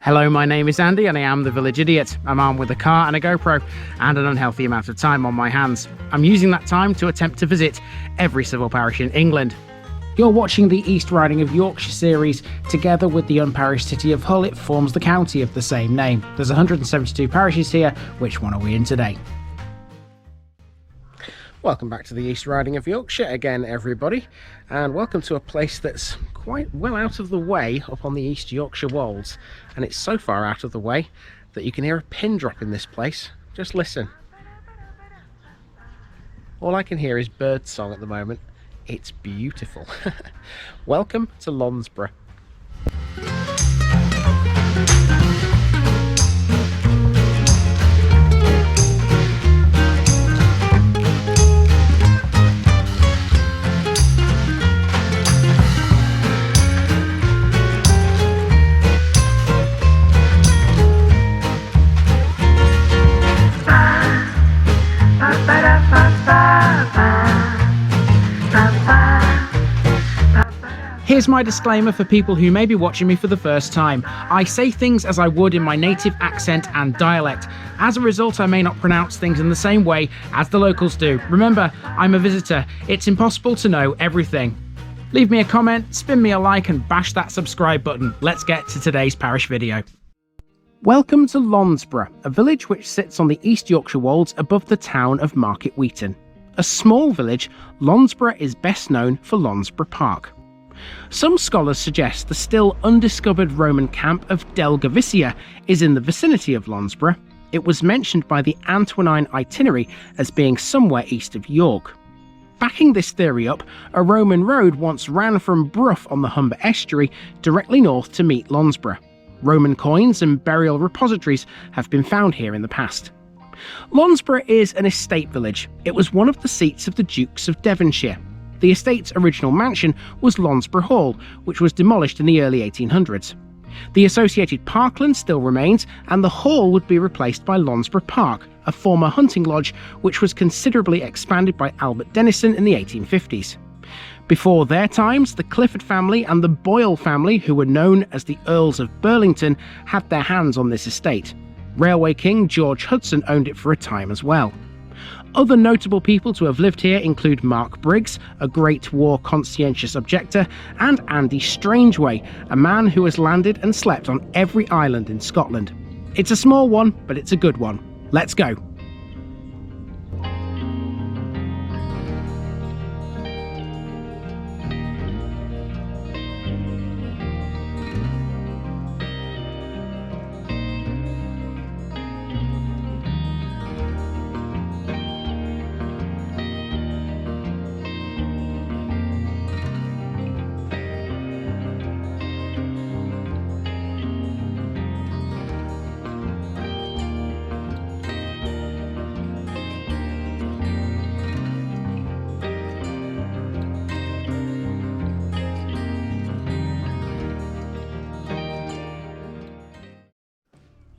Hello, my name is Andy and I am the Village Idiot. I'm armed with a car and a GoPro and an unhealthy amount of time on my hands. I'm using that time to attempt to visit every civil parish in England. You're watching the East Riding of Yorkshire series. Together with the unparished city of Hull, it forms the county of the same name. There's 172 parishes here. Which one are we in today? Welcome back to the East Riding of Yorkshire again, everybody, and welcome to a place that's quite well out of the way up on the East Yorkshire Wolds, and it's so far out of the way that you can hear a pin drop in this place. Just listen. All I can hear is bird song at the moment. It's beautiful. Welcome to Londesborough. Here's my disclaimer for people who may be watching me for the first time. I say things as I would in my native accent and dialect. As a result, I may not pronounce things in the same way as the locals do. Remember, I'm a visitor. It's impossible to know everything. Leave me a comment, spin me a like and bash that subscribe button. Let's get to today's parish video. Welcome to Londesborough, a village which sits on the East Yorkshire Wolds above the town of Market Weighton. A small village, Londesborough is best known for Londesborough Park. Some scholars suggest the still undiscovered Roman camp of Delgovicia is in the vicinity of Londesborough. It was mentioned by the Antonine Itinerary as being somewhere east of York. Backing this theory up, a Roman road once ran from Brough on the Humber Estuary directly north to meet Londesborough. Roman coins and burial repositories have been found here in the past. Londesborough is an estate village. It was one of the seats of the Dukes of Devonshire. The estate's original mansion was Londesborough Hall, which was demolished in the early 1800s. The associated parkland still remains, and the hall would be replaced by Londesborough Park, a former hunting lodge which was considerably expanded by Albert Denison in the 1850s. Before their times, the Clifford family and the Boyle family, who were known as the Earls of Burlington, had their hands on this estate. Railway king George Hudson owned it for a time as well. Other notable people to have lived here include Mark Briggs, a Great War conscientious objector, and Andy Strangeway, a man who has landed and slept on every island in Scotland. It's a small one, but it's a good one. Let's go.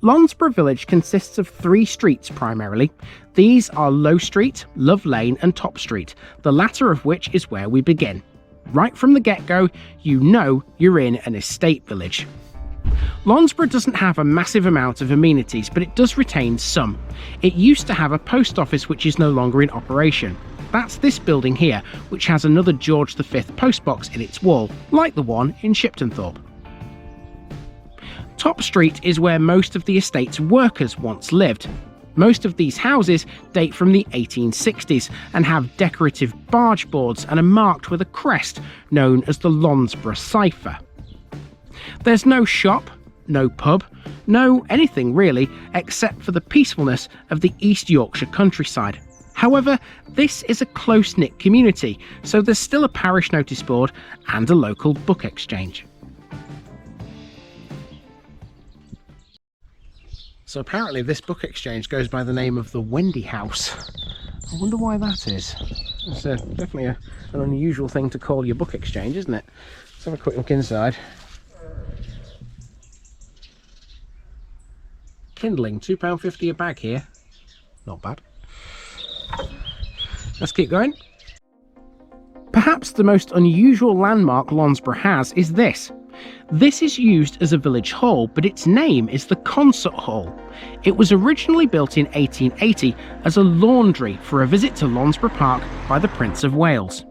Londesborough village consists of 3 streets primarily. These are Low Street, Love Lane and Top Street, the latter of which is where we begin. Right from the get-go, you know you're in an estate village. Londesborough doesn't have a massive amount of amenities, but it does retain some. It used to have a post office which is no longer in operation. That's this building here, which has another George V postbox in its wall, like the one in Shiptonthorpe. Top Street is where most of the estate's workers once lived. Most of these houses date from the 1860s and have decorative barge boards and are marked with a crest known as the Londesborough cipher. There's no shop, no pub, no anything really, except for the peacefulness of the East Yorkshire countryside. However, this is a close-knit community, so there's still a parish notice board and a local book exchange. So apparently this book exchange goes by the name of the Wendy House. I wonder why that is. It's definitely an unusual thing to call your book exchange, isn't it? Let's have a quick look inside. Kindling, £2.50 a bag here. Not bad. Let's keep going. Perhaps the most unusual landmark Londesborough has is this. This is used as a village hall, but its name is the Concert Hall. It was originally built in 1880 as a laundry for a visit to Londesborough Park by the Prince of Wales.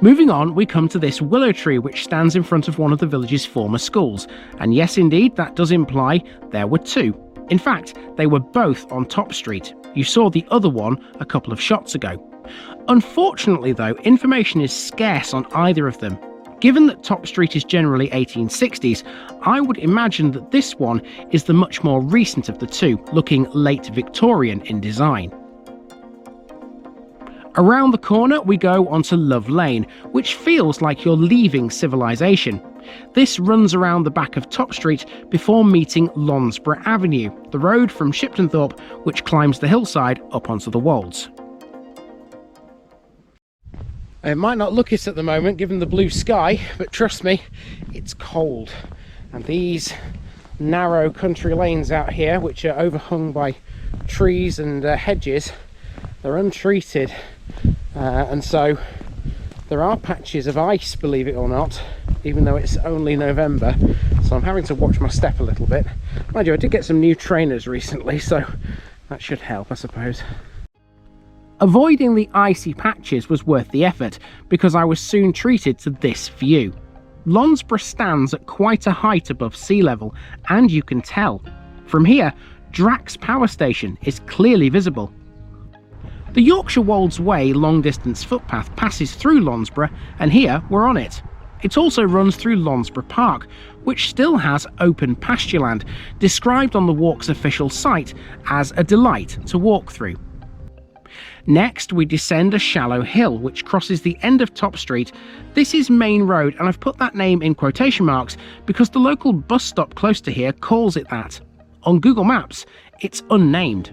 Moving on, we come to this willow tree which stands in front of one of the village's former schools, and yes indeed, that does imply there were two. In fact, they were both on Top Street. You saw the other one a couple of shots ago. Unfortunately though, information is scarce on either of them. Given that Top Street is generally 1860s, I would imagine that this one is the much more recent of the two, looking late Victorian in design. Around the corner we go onto Love Lane, which feels like you're leaving civilization. This runs around the back of Top Street before meeting Londesborough Avenue, the road from Shipton Thorpe which climbs the hillside up onto the Wolds. It might not look it at the moment given the blue sky, but trust me, it's cold. And these narrow country lanes out here, which are overhung by trees and hedges, they're untreated, and so there are patches of ice, believe it or not, even though it's only November, so I'm having to watch my step a little bit. Mind you, I did get some new trainers recently, so that should help, I suppose. Avoiding the icy patches was worth the effort, because I was soon treated to this view. Londesborough stands at quite a height above sea level, and you can tell. From here, Drax Power Station is clearly visible. The Yorkshire Wolds Way long-distance footpath passes through Londesborough, and here we're on it. It also runs through Londesborough Park, which still has open pastureland, described on the walk's official site as a delight to walk through. Next, we descend a shallow hill which crosses the end of Top Street. This is Main Road, and I've put that name in quotation marks because the local bus stop close to here calls it that. On Google Maps, it's unnamed.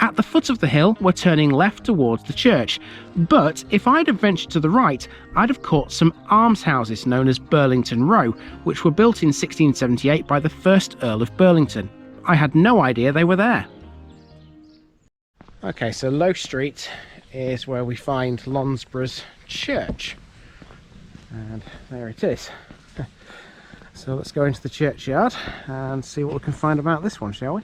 At the foot of the hill, we're turning left towards the church, but if I'd have ventured to the right, I'd have caught some almshouses known as Burlington Row, which were built in 1678 by the first Earl of Burlington. I had no idea they were there. Okay, so Low Street is where we find Londesborough's church, and there it is. So let's go into the churchyard and see what we can find about this one, shall we?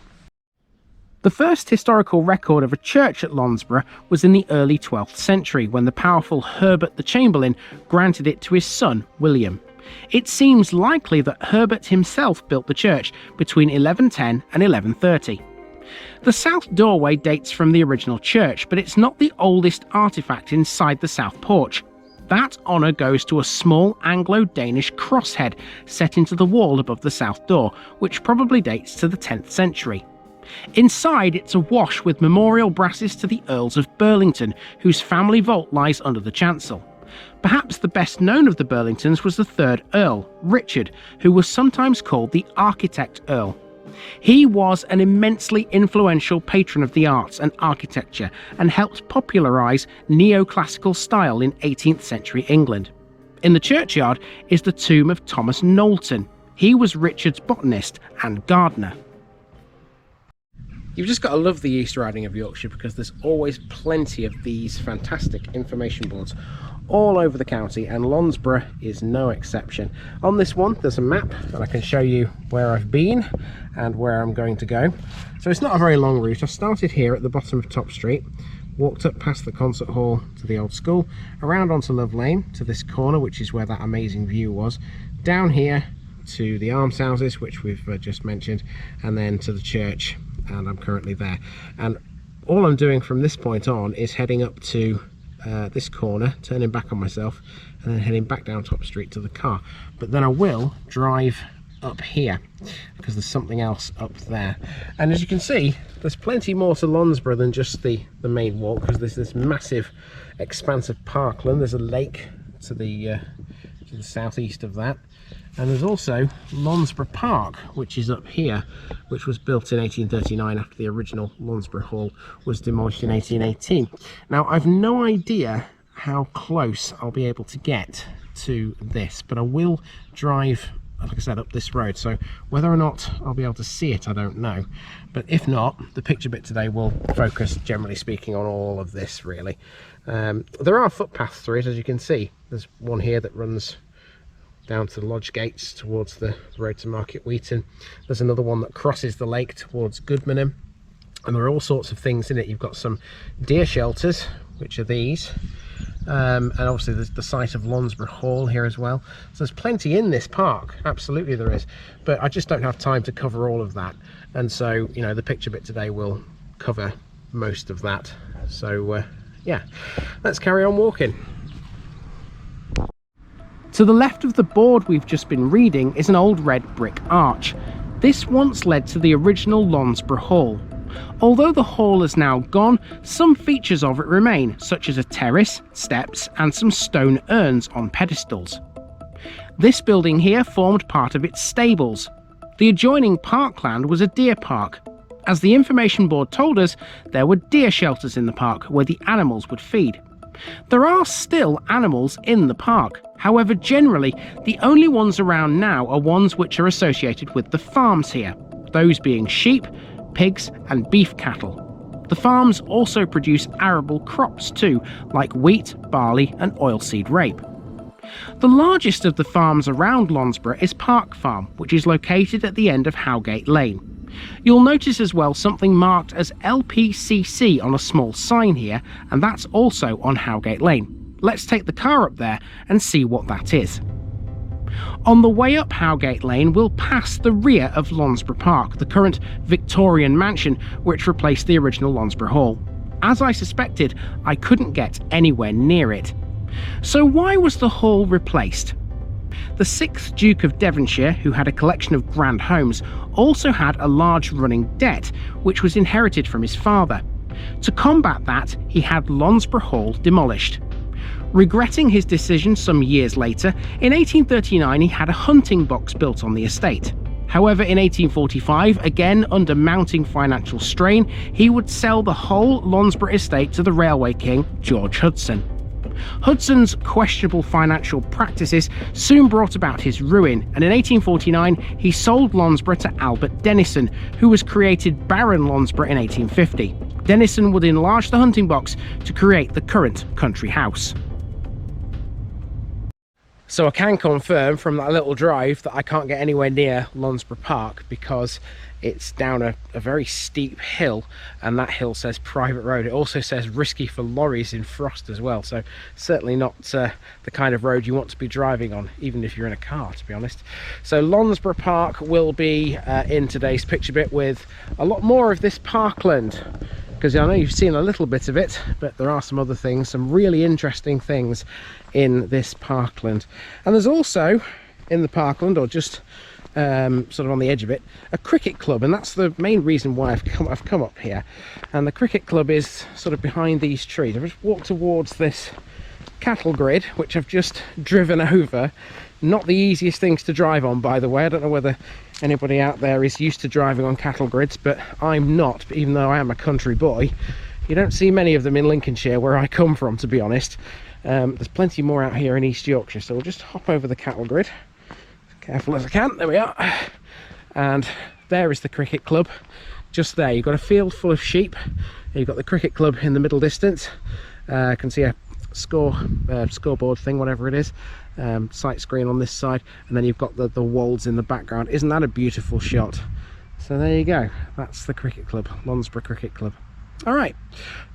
The first historical record of a church at Londesborough was in the early 12th century, when the powerful Herbert the Chamberlain granted it to his son William. It seems likely that Herbert himself built the church between 1110 and 1130. The south doorway dates from the original church, but it's not the oldest artefact inside the south porch. That honour goes to a small Anglo-Danish crosshead set into the wall above the south door, which probably dates to the 10th century. Inside, it's awash with memorial brasses to the Earls of Burlington, whose family vault lies under the chancel. Perhaps the best known of the Burlingtons was the third Earl, Richard, who was sometimes called the Architect Earl. He was an immensely influential patron of the arts and architecture and helped popularise neoclassical style in 18th century England. In the churchyard is the tomb of Thomas Knowlton. He was Richard's botanist and gardener. You've just got to love the East Riding of Yorkshire, because there's always plenty of these fantastic information boards all over the county, and Londesborough is no exception. On this one there's a map that I can show you where I've been and where I'm going to go. So it's not a very long route. I started here at the bottom of Top Street, walked up past the concert hall to the old school, around onto Love Lane to this corner, which is where that amazing view was, down here to the almshouses, which we've just mentioned, and then to the church, and I'm currently there. And all I'm doing from this point on is heading up to this corner, turning back on myself, and then heading back down Top Street to the car. But then I will drive up here because there's something else up there. And as you can see, there's plenty more to Londesborough than just the main walk, because there's this massive expanse of parkland. There's a lake to the southeast of that, and there's also Londesborough Park, which is up here, which was built in 1839 after the original Londesborough Hall was demolished in 1818. Now, I've no idea how close I'll be able to get to this, but I will drive, like I said, up this road, so whether or not I'll be able to see it, I don't know. But if not, the picture bit today will focus, generally speaking, on all of this, really. There are footpaths through it, as you can see. There's one here that runs down to the lodge gates towards the road to Market Weighton. There's another one that crosses the lake towards Goodmanham, and there are all sorts of things in it. You've got some deer shelters, which are these, and obviously there's the site of Londesborough Hall here as well. So there's plenty in this park, absolutely there is, but I just don't have time to cover all of that, and so, you know, the picture bit today will cover most of that. So yeah, let's carry on walking. To the left of the board we've just been reading is an old red brick arch. This once led to the original Londesborough Hall. Although the hall is now gone, some features of it remain, such as a terrace, steps and some stone urns on pedestals. This building here formed part of its stables. The adjoining parkland was a deer park. As the information board told us, there were deer shelters in the park where the animals would feed. There are still animals in the park. However, generally, the only ones around now are ones which are associated with the farms here, those being sheep, pigs and beef cattle. The farms also produce arable crops too, like wheat, barley and oilseed rape. The largest of the farms around Londesborough is Park Farm, which is located at the end of Howgate Lane. You'll notice as well something marked as LPCC on a small sign here, and that's also on Howgate Lane. Let's take the car up there and see what that is. On the way up Howgate Lane, we'll pass the rear of Londesborough Park, the current Victorian mansion which replaced the original Londesborough Hall. As I suspected, I couldn't get anywhere near it. So why was the hall replaced? The 6th Duke of Devonshire, who had a collection of grand homes, also had a large running debt, which was inherited from his father. To combat that, he had Londesborough Hall demolished. Regretting his decision some years later, in 1839 he had a hunting box built on the estate. However, in 1845, again under mounting financial strain, he would sell the whole Londesborough estate to the railway king, George Hudson. Hudson's questionable financial practices soon brought about his ruin, and in 1849 he sold Londesborough to Albert Denison, who was created Baron Londesborough in 1850. Denison would enlarge the hunting box to create the current country house. So I can confirm from that little drive that I can't get anywhere near Londesborough Park because it's down a very steep hill, and that hill says private road. It also says risky for lorries in frost as well, so certainly not the kind of road you want to be driving on, even if you're in a car, to be honest. So Londesborough Park will be in today's picture bit with a lot more of this parkland, because I know you've seen a little bit of it, but there are some other things, some really interesting things in this parkland. And there's also in the parkland, or just sort of on the edge of it, a cricket club, and that's the main reason why I've come up here. And the cricket club is sort of behind these trees. I've just walked towards this cattle grid, which I've just driven over. Not the easiest things to drive on, by the way. I don't know whether anybody out there is used to driving on cattle grids, but I'm not, even though I am a country boy. You don't see many of them in Lincolnshire, where I come from, to be honest. There's plenty more out here in East Yorkshire, so we'll just hop over the cattle grid. Careful as I can. There we are. And there is the cricket club. Just there, you've got a field full of sheep. You've got the cricket club in the middle distance. I can see a scoreboard thing, whatever it is. Sight screen on this side, and then you've got the wolds in the background. Isn't that a beautiful shot? So there you go. That's the cricket club, Londesborough Cricket Club. All right,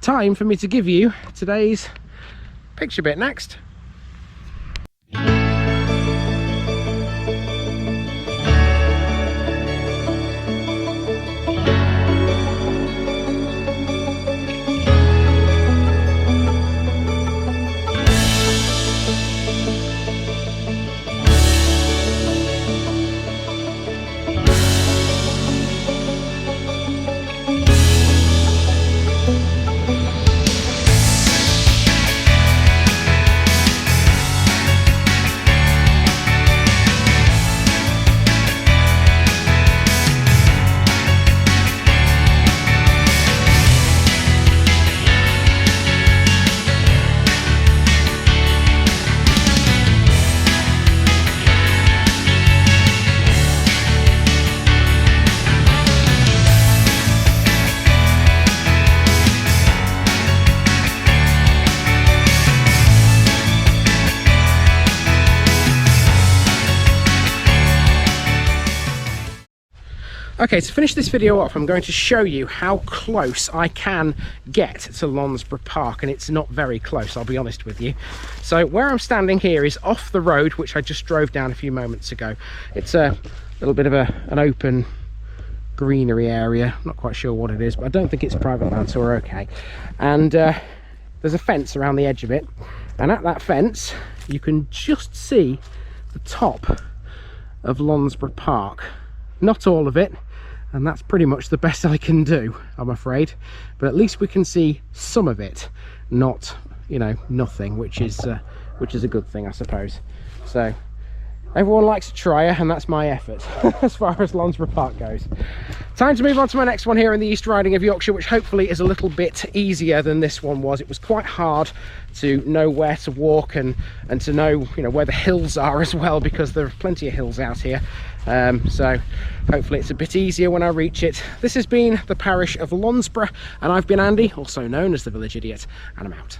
time for me to give you today's picture bit next. Okay, to finish this video off, I'm going to show you how close I can get to Londesborough Park, and it's not very close, I'll be honest with you. So where I'm standing here is off the road, which I just drove down a few moments ago. It's a little bit of an open greenery area, I'm not quite sure what it is, but I don't think it's private land, so we're okay. And there's a fence around the edge of it, and at that fence you can just see the top of Londesborough Park. Not all of it, and that's pretty much the best I can do, I'm afraid, but at least we can see some of it, not, you know, nothing, which is a good thing, I suppose. So everyone likes a trier, and that's my effort as far as Londesborough Park goes. Time to move on to my next one here in the East Riding of Yorkshire, which hopefully is a little bit easier than this one was. It was quite hard to know where to walk and to know, you know, where the hills are as well, because there are plenty of hills out here. So hopefully it's a bit easier when I reach it. This has been the parish of Londesborough, and I've been Andy, also known as the Village Idiot, and I'm out.